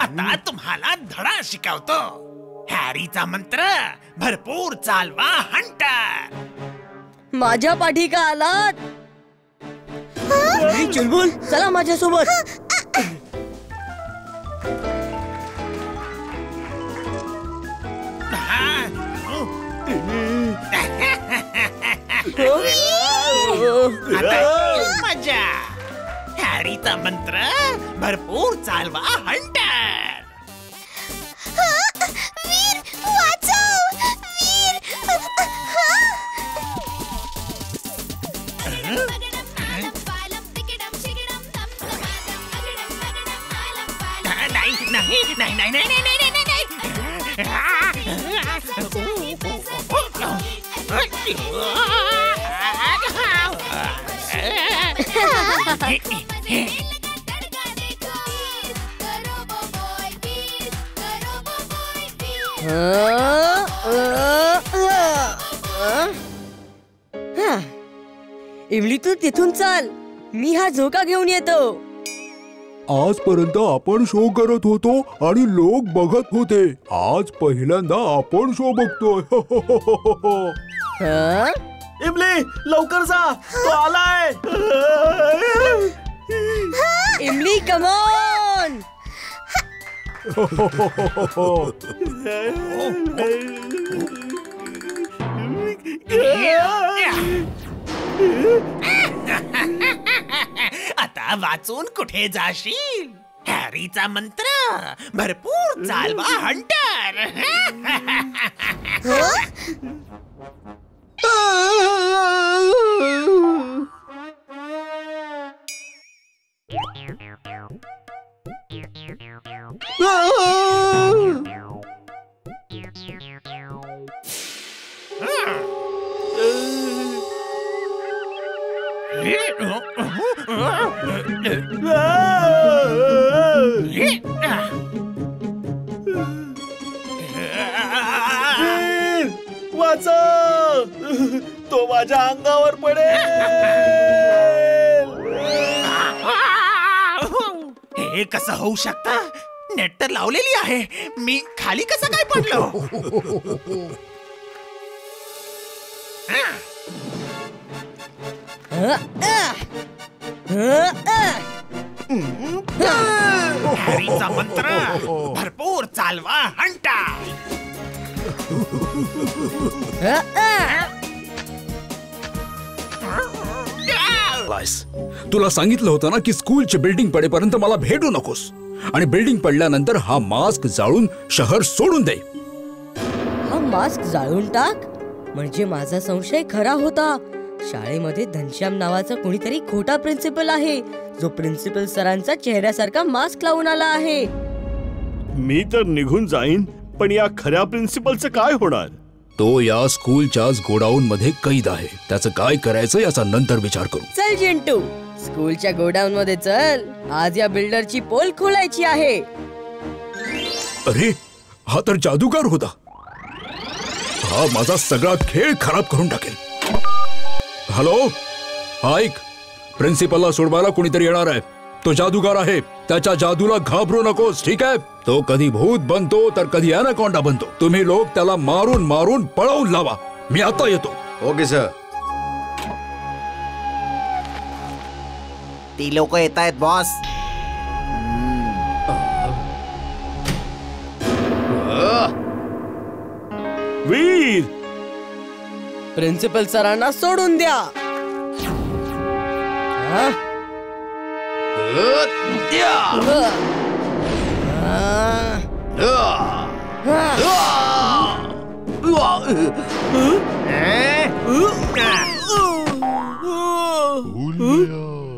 आता तुम्हाला धडा शिकवतो. हॅरीचा मंत्र भरपूर चालवा हंटर. माझ्या पाठी का आलात? चुलबुल चला माझ्यासोबत. मजा. हॅरीचा मंत्र भरपूर चालवा हंटर. वीर वाचव. वीर नाही नाही नाही नाही नाही नाही नाही नाही. इमली तू तिथून चाल. मी हा झोका घेऊन येतो. आजपर्यंत आपण शो करत होतो आणि लोक बघत होते. आज पहिल्यांदा आपण शो बघतोय. इमली लवकर जा, तो आलाय. इमली कम ऑन. आता वाचून कुठे जाशील? हॅरीचा मंत्र भरपूर चालवा हंटर. वाचव, तो माझ्या अंगावर पडेल. हे कसं होऊ शकतं? नेट तर लावलेली आहे. मी खाली कसं काय पडलो? हॅरीचा मंत्र भरपूर चालवा हंटा. तुला सांगितलं होतं ना की स्कूलची बिल्डिंग पडेपर्यंत मला भेटू नकोस. आणि बिल्डिंग पडल्यानंतर हा मास्क जाळून शहर सोडून दे. हा मास्क जाळून टाक म्हणजे माझा संशय खरा होता. शाळेमध्ये घनश्याम नावाचा कोणीतरी खोटा प्रिन्सिपल आहे, जो प्रिन्सिपल सरांचा चेहऱ्यासारखा मास्क लावून आला आहे. मी तर निघून जाईन, पण या खऱ्या प्रिन्सिपलचं काय होणार? तो या स्कूलच्याच गोडाऊन मध्ये कैद आहे. त्याचं काय करायचं याचा नंतर विचार करू. चल जिंटू, स्कूलच्या गोडाऊन मध्ये चल. आज या बिल्डरची पोल खोलायची आहे. अरे हा तर जादूगार होता. हा माझा सगळा खेळ खराब करून टाकेल. हॅलो, ऐक, प्रिन्सिपलला सोडवायला कोणीतरी येणार आहे. तो जादूगार आहे. त्याच्या जादूला घाबरू नकोस, ठीक आहे? तो कधी भूत बनतो तर कधी ॲनाकोंडा बनतो. तुम्ही लोक त्याला मारून मारून पळवून लावा. मी आता येतो. Okay sir. ती लोक येत आहेत बॉस. वीर, प्रिन्सिपल सरांना सोडून द्या.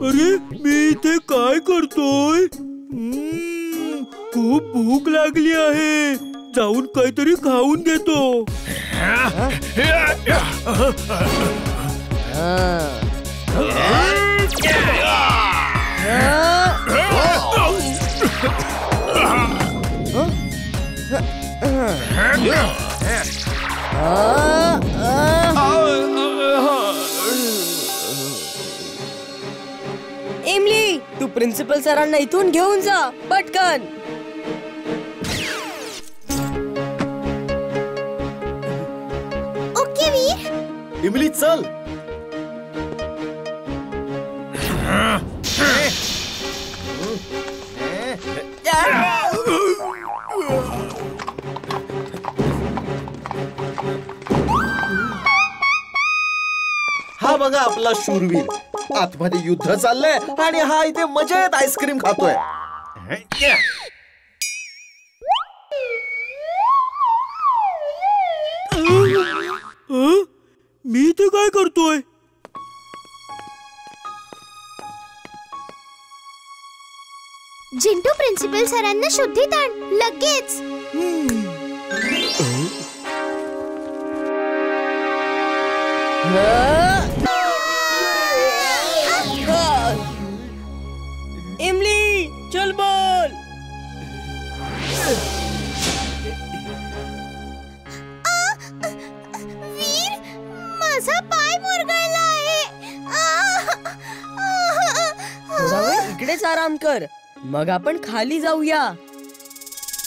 अरे मी इथे काय करतोय? खूप भूक लागली आहे. जाऊन काहीतरी खाऊन घेतो. इमली, तू प्रिन्सिपल सरांना इथून घेऊन जा पटकन. ओके वीर. इमली चल. हा बघा आपला शूरवीर. आतमध्ये युद्ध चाललंय आणि हा इथे मजेत आईस्क्रीम खातोय. मी ते काय करतोय? जिंटू प्रिन्सिपल सरांना शुद्धीत आण लगेच. इमली चल बोल. वीर माझा पाय मुरगळला आहे. थोडा वेळ इकडेच आराम कर, मग आपण खाली जाऊया.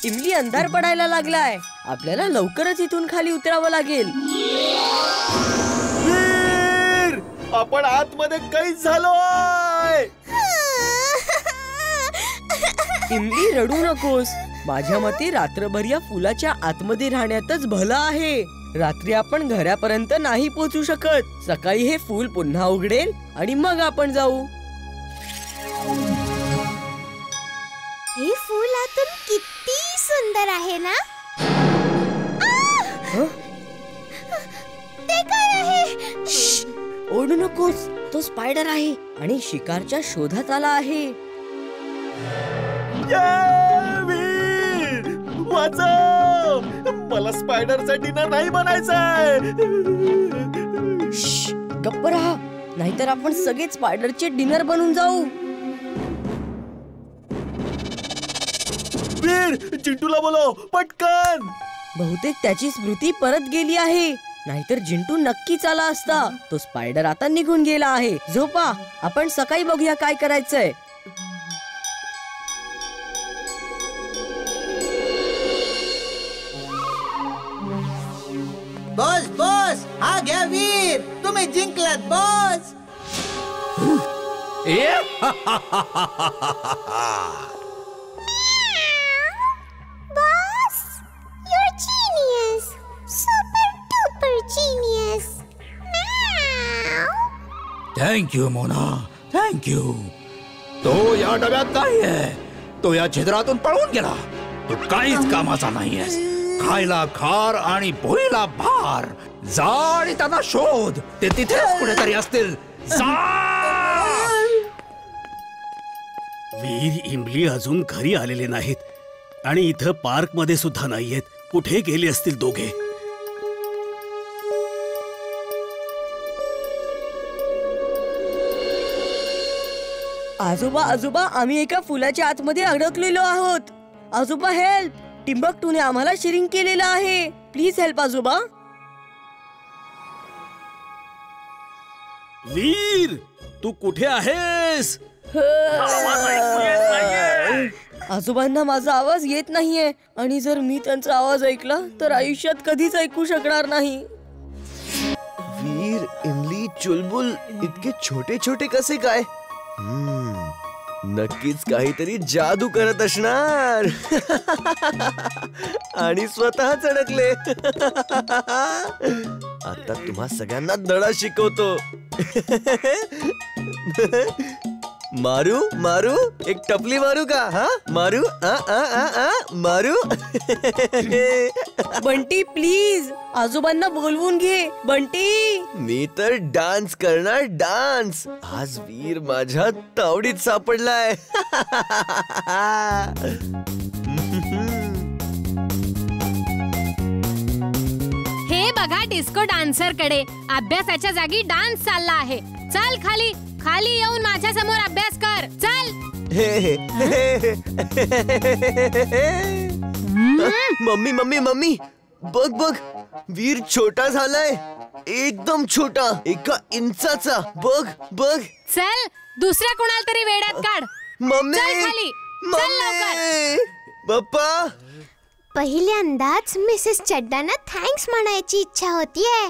इमली अंधार पडायला लागलाय, आपल्याला लवकरच इथून खाली उतरावं लागेल. वीर आपण आतमध्ये कैद झालोय. इमली रडू नकोस. माझ्या मते रात्रभर या फुलाच्या आतमध्ये राहण्यातच भलं आहे. रात्री आपण घरापर्यंत नाही पोहोचू शकत. सकाळी हे फूल पुन्हा उघडेल आणि मग आपण जाऊ. हे फूल आतून किती सुंदर आहे ना. ते काय आहे? ओढू नकोस, तो स्पायडर आहे आणि शिकारच्या शोधात आला आहे. वीर वाचव. मला स्पायडरचा डिनर नाही बनायचाय. गप्प राहा, नाहीतर आपण सगळे स्पायडरचे डिनर बनून जाऊ. वीर चिंटूला बोलव पटकन. बहुतेक त्याची स्मृती परत गेली आहे, नाहीतर जिंटू नक्कीच आला असता. तो स्पायडर आता निघून गेला आहे. झोपा, आपण सकाळी बघूया काय करायचंय. बॉस बॉस, हा घ्या वीर, तुम्ही जिंकलात boss. Boss, you're genius. Super duper genius. Thank you Mona, thank you. तो या डब्यात नाहीये, तो या छिद्रातून पळून गेला. तू काहीच कामाचा नाहीयेस. खायला खार आणि पोळीला भार. जा आणि त्यांना शोध, ते तिथेच कुठेतरी असतील. वीर इमली अजून घरी आलेले नाहीत आणि इथं पार्क मध्ये सुद्धा नाहीयेत. कुठे गेले असतील दोघे? आजोबा आजोबा, आम्ही एका फुलाच्या आतमध्ये अडकलेलो आहोत. आजोबा हेल्प. टिंबकटूने आम्हाला शिरिंग केलेलं आहे. प्लीज हेल्प आजोबा. वीर तू कुठे आहेस? आजोबांना माझा आवाज येत नाहीये आणि जर मी त्यांचा आवाज ऐकला तर आयुष्यात कधीच ऐकू शकणार नाही. वीर इमली चुलबुल इतके छोटे छोटे कसे काय? नक्कीच काहीतरी जादू करत असणार. आणि स्वतःच अडकले. आता तुम्हा सगळ्यांना धडा शिकवतो. मारू मारू, एक टपली मारू का? हा मारू, मारू. बंटी प्लीज, आजोबांना बोलवून घे. बंटी, मी तर डान्स करणार, डान्स. आज वीर माझ्या तावडीत सापडलाय. हे बघा डिस्को डान्सर कडे अभ्यासाच्या जागी डान्स चालला आहे. चल खाली खाली येऊन माझ्या समोर अभ्यास कर. चल. मम्मी मम्मी मम्मी, बघ बघ, वीर छोटा झालाय. एकदम छोटा, 1 इंचाचा. बघ बघ. चल दुसऱ्या कोणाला तरी वेड्यात काढ. मम्मी चल खाली, चल लवकर. पप्पा पहिल्यांदाच मिसेस चड्डाना थँक्स म्हणायची इच्छा होतीये.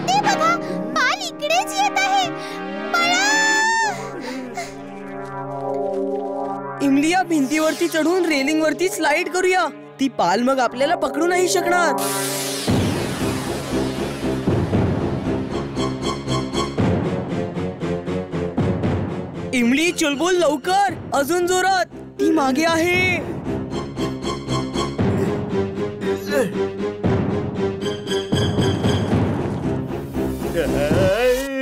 ते बघा, पाल इकडेच येत आहे. इमली, या भिंतीवरती चढून रेलिंग वरती स्लाइड करूया. ती पाल मग आपल्याला पकडू नाही शकणार. इमली, चुलबुल, लवकर, अजून जोरात. ती मागे आहे.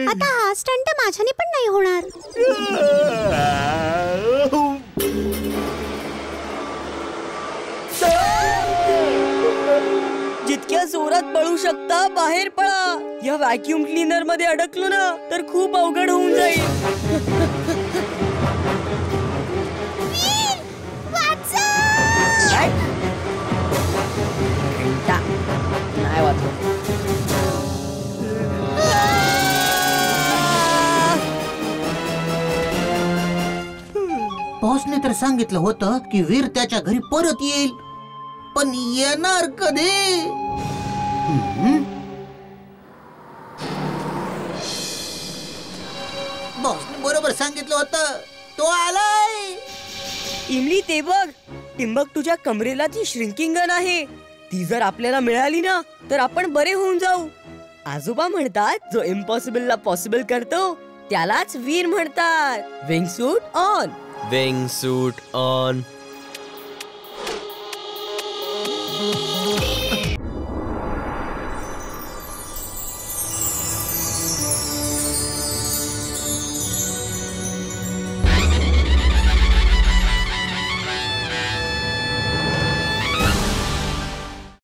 आता हा स्टंट माझ्याने पण नाही होणार. जितक्या जोरात पळू शकता बाहेर पळा. या व्हॅक्यूम क्लीनर मध्ये अडकलो ना तर खूप अवघड होऊन जाईल. नाही वाचत. बॉसने तर सांगितलं होतं की वीर त्याच्या घरी परत येईल, पण येणार कधी? बॉसने बरोबर सांगितलं होतं, तो आलाय. इमली, ते बघ, टिंबक तुझ्या कमरेला ती श्रिंकिंग गन आहे. ती जर आपल्याला मिळाली ना तर आपण बरे होऊन जाऊ. आजोबा म्हणतात, जो इम्पॉसिबल ला पॉसिबल करतो त्यालाच वीर म्हणतात. Wing suit on. Wing suit on.